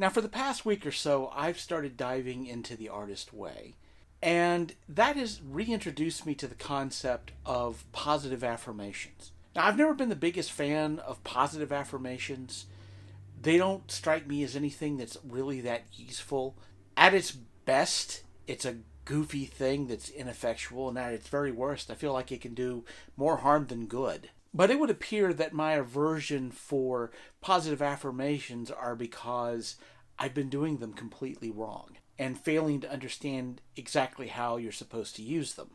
Now, for the past week or so, I've started diving into the artist way. And that has reintroduced me to the concept of positive affirmations. Now, I've never been the biggest fan of positive affirmations. They don't strike me as anything that's really that useful. At its best, it's a goofy thing that's ineffectual, and at its very worst, I feel like it can do more harm than good. But it would appear that my aversion for positive affirmations are because I've been doing them completely wrong and failing to understand exactly how you're supposed to use them.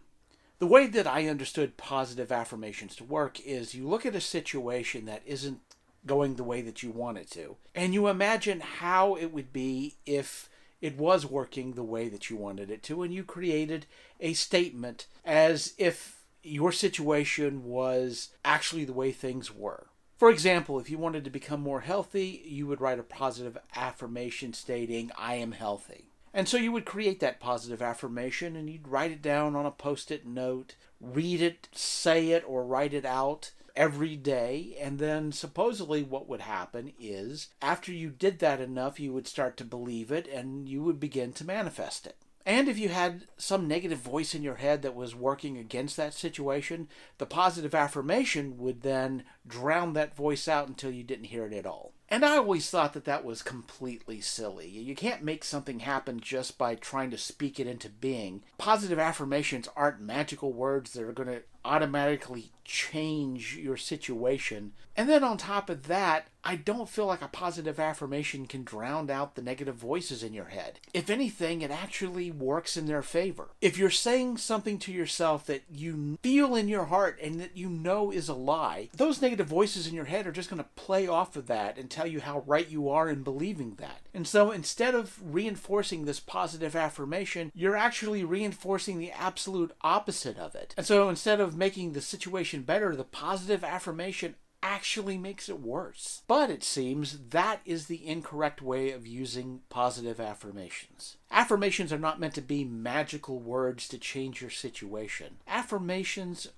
The way that I understood positive affirmations to work is you look at a situation that isn't going the way that you want it to, and you imagine how it would be if it was working the way that you wanted it to, and you created a statement as if your situation was actually the way things were. For example, if you wanted to become more healthy, you would write a positive affirmation stating, "I am healthy." And so you would create that positive affirmation and you'd write it down on a post-it note, read it, say it, or write it out every day. And then supposedly what would happen is after you did that enough, you would start to believe it and you would begin to manifest it. And if you had some negative voice in your head that was working against that situation, the positive affirmation would then drown that voice out until you didn't hear it at all. And I always thought that that was completely silly. You can't make something happen just by trying to speak it into being. Positive affirmations aren't magical words that are going to automatically change your situation. And then on top of that, I don't feel like a positive affirmation can drown out the negative voices in your head. If anything, it actually works in their favor. If you're saying something to yourself that you feel in your heart and that you know is a lie, those negative voices in your head are just going to play off of that and tell you how right you are in believing that. And so instead of reinforcing this positive affirmation, you're actually reinforcing the absolute opposite of it. And so instead of making the situation better, the positive affirmation actually makes it worse. But it seems that is the incorrect way of using positive affirmations. Affirmations are not meant to be magical words to change your situation. Affirmations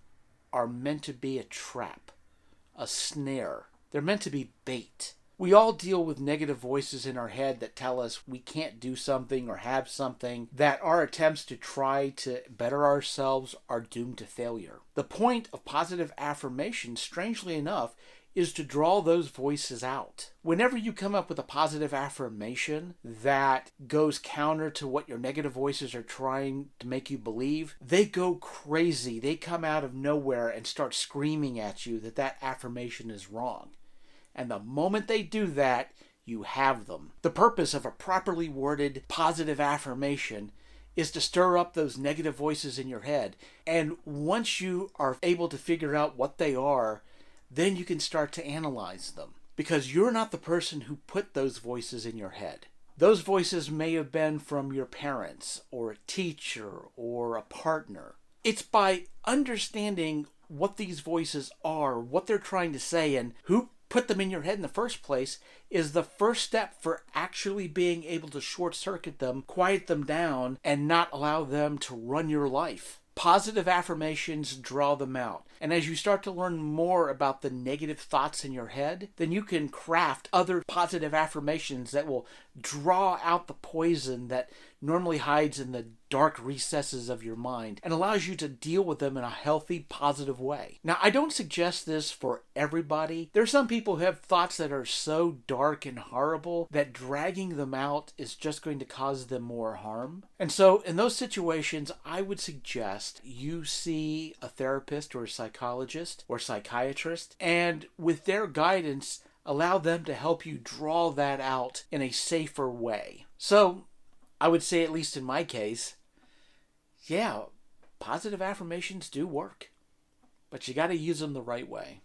are meant to be a trap, a snare. They're meant to be bait. We all deal with negative voices in our head that tell us we can't do something or have something, that our attempts to try to better ourselves are doomed to failure. The point of positive affirmation, strangely enough, is to draw those voices out. Whenever you come up with a positive affirmation that goes counter to what your negative voices are trying to make you believe, they go crazy. They come out of nowhere and start screaming at you that that affirmation is wrong. And the moment they do that, you have them. The purpose of a properly worded positive affirmation is to stir up those negative voices in your head. And once you are able to figure out what they are, then you can start to analyze them. Because you're not the person who put those voices in your head. Those voices may have been from your parents, or a teacher, or a partner. It's by understanding what these voices are, what they're trying to say, and who put them in your head in the first place is the first step for actually being able to short circuit them, quiet them down, and not allow them to run your life. Positive affirmations draw them out. And as you start to learn more about the negative thoughts in your head, then you can craft other positive affirmations that will draw out the poison that normally hides in the dark recesses of your mind and allows you to deal with them in a healthy, positive way. Now, I don't suggest this for everybody. There are some people who have thoughts that are so dark and horrible that dragging them out is just going to cause them more harm. And so in those situations, I would suggest you see a therapist or a psychologist or psychiatrist, and with their guidance, allow them to help you draw that out in a safer way. So I would say, at least in my case, yeah, positive affirmations do work, but you got to use them the right way.